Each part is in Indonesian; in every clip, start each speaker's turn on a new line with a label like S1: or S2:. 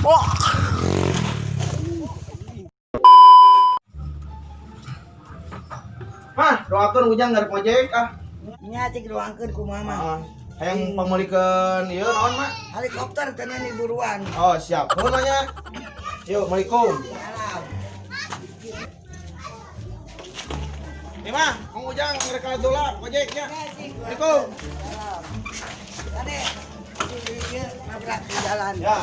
S1: Wah. Mah, doakeun Ujang ngarep ngojek ah.
S2: Nya cek doangkeun ku mama.
S1: Hayang pamulikeun ieu naon mah?
S2: Helikopter teh nih buruan.
S1: Oh, siap. Nuhun mah nya. Yuk, Assalamualaikum.
S2: Salam.
S1: Nih mah, Kang Ujang ngarep ka dola ngojeknya. Assalamualaikum.
S2: Ade. Ieu nabrak di jalan.
S1: Ya.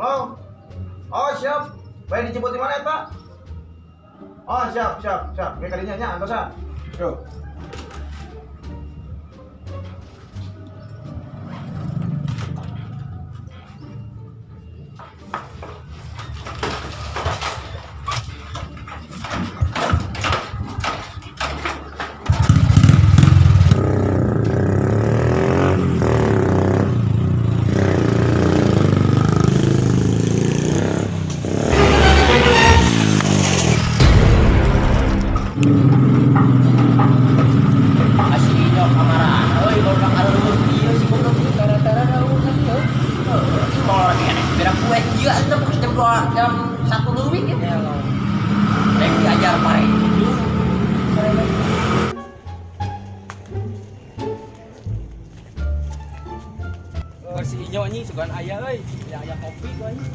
S1: Halo. Oh, siap. Baik dijemput di mana ya, Pak? Oh, siap. Kayak kadinya nya, antosa. Yuk.
S3: Asinyo kamara. Oi, baru kalau lu dia sih goblok tara-tara daun kan yo. Kalau lagi enak berak kue dia itu jam 1 leuwih ya. Rek diajar pare.
S4: Si Inyo anjing sugan aya euy. Aya kopi ku anjing.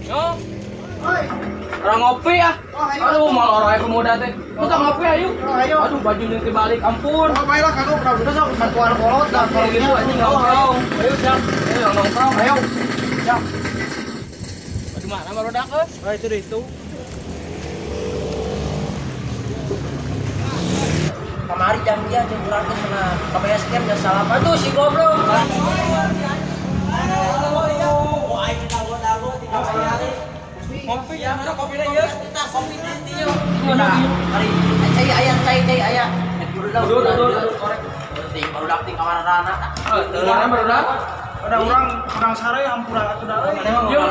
S4: Yo.
S1: Hoi.
S4: Orang ngopi ah. Aduh, malah orang pemuda teh. Kita ngopi ayo.
S1: Ayo.
S4: Aduh, bajunya dibalik, ampun.
S1: Oh, baiklah kanu udah sok bantuan kolot dan
S4: Kalau gitu anjing nongkrong. Ayo, siap. Ayo nongkrong.
S1: Ayo.
S4: Siap. Aduh, mana barudak geus? Oh, itu deh itu.
S3: Kamari jam dia jeung urang teh cenah kabaya skep da salam. Aduh si goblok.
S4: Ngopi ya, mana kopinya ieu?
S3: Kita kopi nanti yuk. Mari cai aya. Dulu korek. Ting barudak ting kamarana.
S4: Barudak.
S1: Ada orang sare ampura atuh da.
S4: Yuk,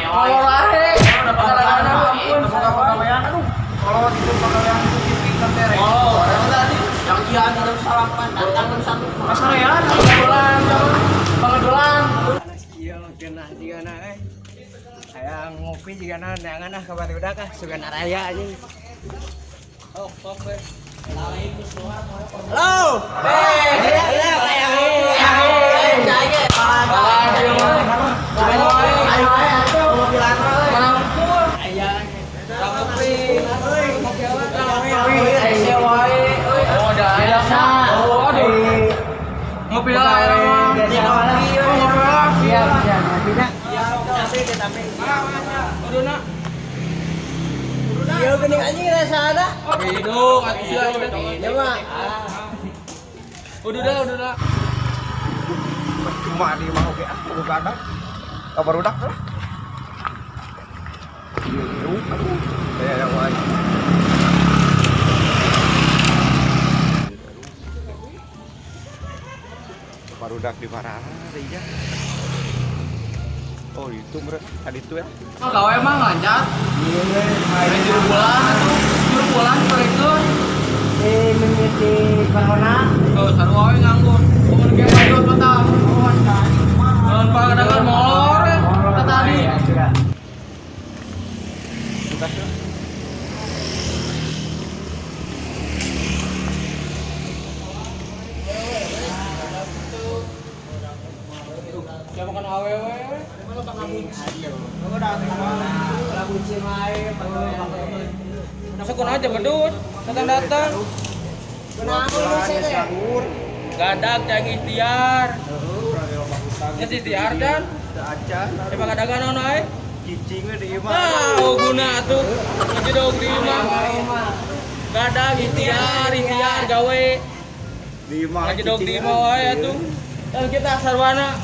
S4: kolor ae. Udah pengalaman ampun.
S1: Pegawaian aduh. Kalau itu pegawaian itu kita tereng.
S3: Oh, tadi yang dia di jam salapan datang jam 1.
S1: Masarean.
S4: Pengedolan.
S2: Iya genah digana Aya ngopi digana neangan ka barudak sugan araya anjing.
S4: Oh, fuck we.
S2: Halo.
S4: Ngopi lah. Udah nak.
S2: Iya geuning anjing rasana.
S4: Hidup atuh sia.
S2: Ya mah.
S4: Udah dah.
S1: Cuma di mah oge ah buka ada. Kabar udak lah. Ya wae. Barudak di mana ya? Oh itu bro, tadi itu ya?
S4: Oh gawe emang lancar. Iya, juru bulan balikeun.
S2: Mengisi corona.
S4: Oh, sarua we nganggur. Mun ge ayo kata. Mun padagan molor tadi. Siapa kan awewe? Masukun aja bedut, datang. Gadak cang ikhtiar. Nya ikhtiar dan. Coba gadagan naon ae?
S1: Cicing we di imah.
S4: Tahu guna atuh. Ngejedog di imah. Gadak ikhtiar gawe.
S1: Di imah.
S4: Ngejedog di imah wae atuh. Dan kita sarwana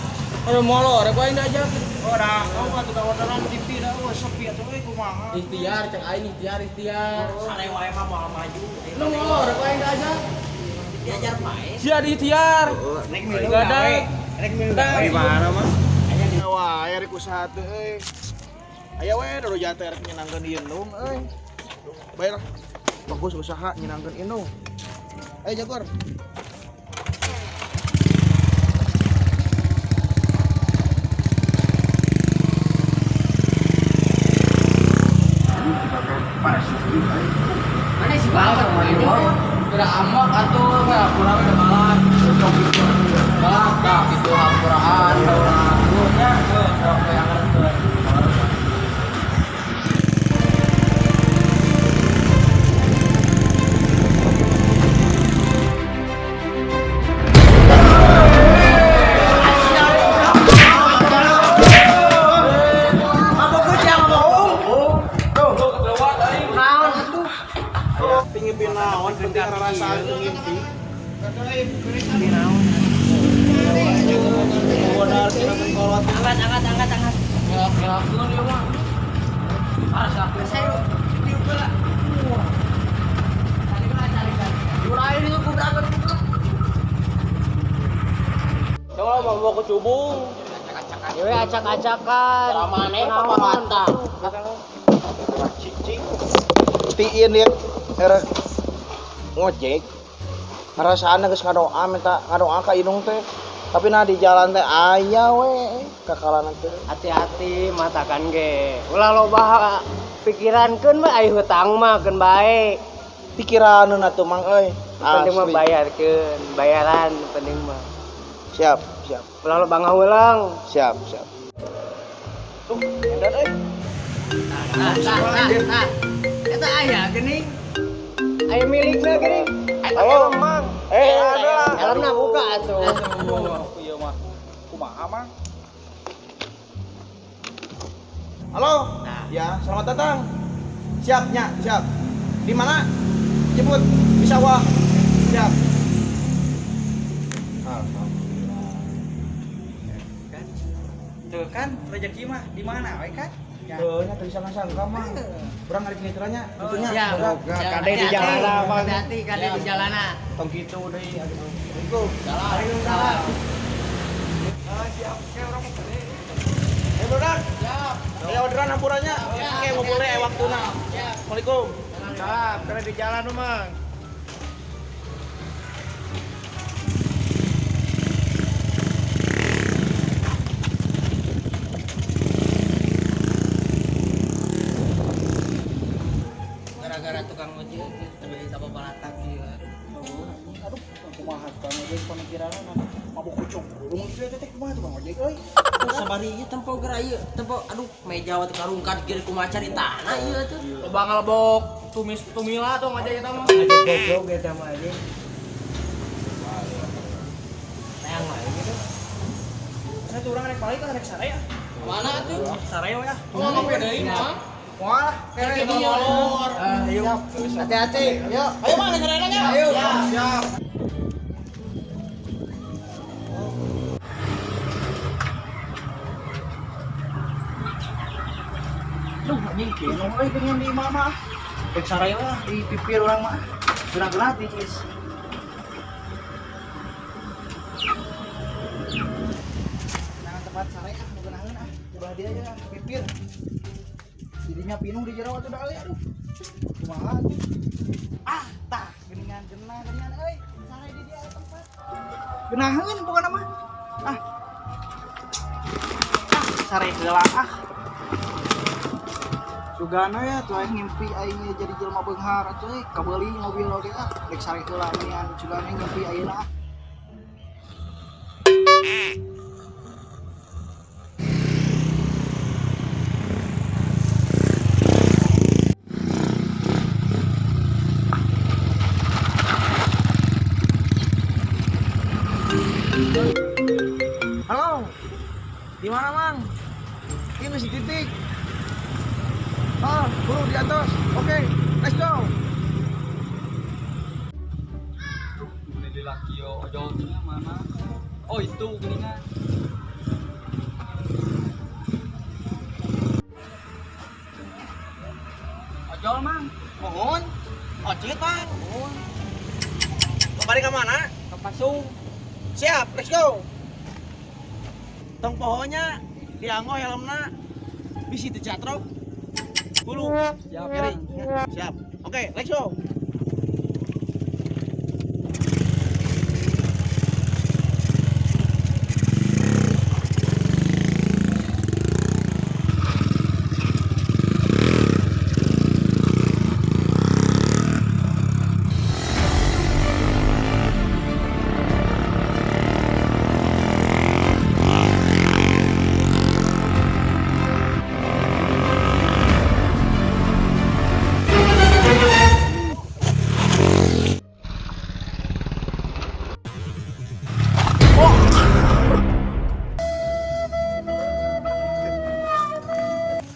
S4: Ada molor, kau yang diajak.
S1: Oh, dah, kau mah tukang orderan TV dah, wah sepi atuh euy kumaha.
S4: Ikhtiar, cek aing ikhtiar.
S3: Sare wae mah moal maju.
S4: Lu molor, kau yang diajak.
S3: Diajar main.
S4: Sia di ikhtiar.
S2: Rek milu
S4: Gak ada.
S2: gawe. Rek milu gawe.
S1: Gimana mah? Aya wae rek usaha teh euy. Aya we dodo jate rek nyenangkeun ieu nu euy. Bayar. Bagus usaha nyenangkeun indung. Ayo Jagor.
S3: Mana sih banget ini?
S4: Udah amak atau enggak kurang ada malam. Balak dah itu hampuraan. Dulunya kayak ngerti.
S1: Ngimpi naon penting rarasaan ngimpi.
S2: Angkat.
S4: Ngelakuin dia mah.
S3: Saya diulah. Cari. Itu berangkat.
S4: Coba mau ke Cubung.
S2: Dewe acak-acakan.
S3: Ramane paparata.
S1: Cicing. Tiin dia erek ngojek. Ngarasaan geus ngadoa minta ngadoa ka indung teh. Tapi nah di jalan teh aya we kakalanan teh.
S2: Hati-hati matakan ge. Ulah loba pikirankeun mah aya hutang mah keun bae.
S1: Pikiraneun atuh mang euy.
S2: Penting mah
S1: Asli.
S2: bayarkeun, bayaran penting mah.
S1: Siap.
S2: Ulah loba ngaulang.
S1: Siap. Tuh, edan euy.
S3: Nah. Eta aya geuning.
S2: Aya milikna geuning.
S1: Halo, Mang. Ada.
S2: Helmna buka atuh.
S4: Iya mah. Kumaha mah?
S1: Halo. Ya, selamat datang. Siap. Di mana? Jemput di sawah. Siap. Alhamdulillah.
S4: Tuh kan rezeki mah di mana we kan?
S1: Tuh, nya teu disangka-sangka mah. Urang ari kineranya, tentunya.
S2: Siap.
S3: Kade di jalana, Bang. Hati kade di jalana.
S1: Tong kitu deui. Assalamualaikum.
S3: Salam.
S1: Siap. Oke, urang mah gede. Budak. Siap. Aya orderan hampurannya. Oke, mau boleh waktuna. Siap. Assalamualaikum.
S2: Salam, kade di jalan Mang.
S3: Gara-gara tukang ojek tapi sama balatak ieu.
S1: Aduh, kumaha tukang ojek pamikiranna mabok kucung. Rumah kieu teh kumaha tukang ojek euy?
S3: Sabari ieu tempo geura ieu. Tempo aduh meja wa teu karungkat geus kumaha cari tanah ieu tuh.
S4: Loba ngalebok tumila dong aja kita mah.
S2: Aja goblok eta mah aja. Tayang wae gitu.
S1: Saya tuh orang rek balik ka rek saraya.
S3: Mana tuh?
S4: Sareo ya.
S3: Oh, ngopi deui mah.
S1: Moal kere
S3: Kaki molor.
S2: Ayo. Hati-hati.
S1: Ayo, ayo Mang sarayana nya.
S2: Ayo.
S1: Siap. Duh, anjing kino euy pengen di imah mah. Rek saraya lah di pipir urang mah. Geuna-geuna tiis. Nah, tempat saraya ah, geuna-geuna ah. Coba dia aja pipir. Jadinya pinuh di jero atuh da euy aduh. Kumaha tuh? Ah, tah geuningan euy. Saraya di dia tempat. Geunaheun pokona mah. Ah. Saraya heula ah. Sugana ya tuh aing ngimpi aing jadi jelema beunghar atuh euy. Kabeuli mobil oge ah. Rek saraya heula mendingan sugana ngimpi ayeuna ah. Halo. Di mana, Mang? Ini si titik. Oh, buru di atas. Oke, let's go.
S4: Ini laki yo ojolnya mana? Oh itu geningan.
S1: kecil bang. Kemarin kemana?
S2: Ke Pasung.
S1: Siap, let's go. Tong pohonnya dianggo helmna bisi teu catrok. Bulu.
S2: Siap,
S1: Kiri. Siap. Oke, let's go.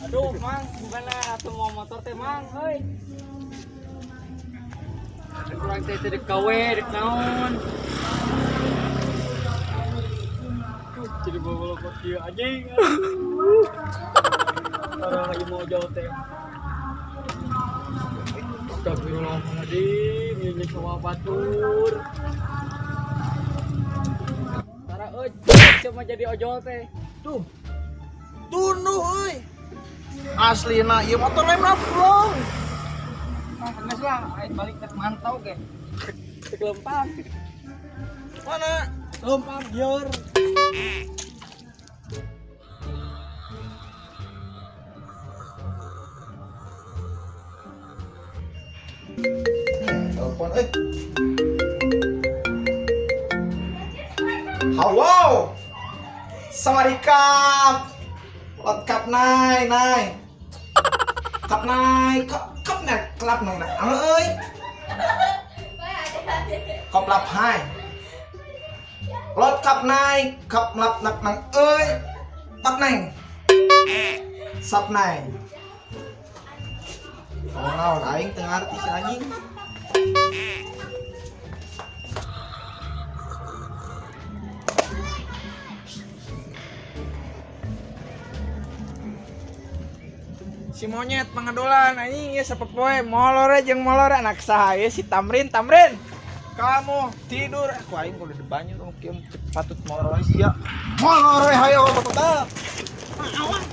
S2: Aduh, Mang, bukanlah atuh mau motor teh, Mang. Heuy. Kurang teh dek kawe, dek naon. Jadi bawa kok kieu anjing. Orang lagi mau jauh teh. Astagfirullahaladzim, ini semua batur. Tara cuma jadi ojol teh.
S1: Tuh. Tunduh euy. Aslina ieu motor lain mah pulang.
S2: Geus lah, aing balik ke mantau ge. Kelempang.
S1: Mana?
S2: Kelempang biar.
S1: Telepon Halo. Sawadikap. Lot kap nai. Kap nai, kap nai kelap nang na. Euy. Kap lap hai. Lot kap nai, kap lap nak nang euy. Tak nai. Sap nai. Oh, naon aing teu ngarti si anjing. Si monyet pangadolan anjing ieu sapopoe molor jeung molor anak saha ieu si Tamrin. Kamu tidur aku aing kudu debanyu kieu patut molor sia. Molor hayo tetep. Awan.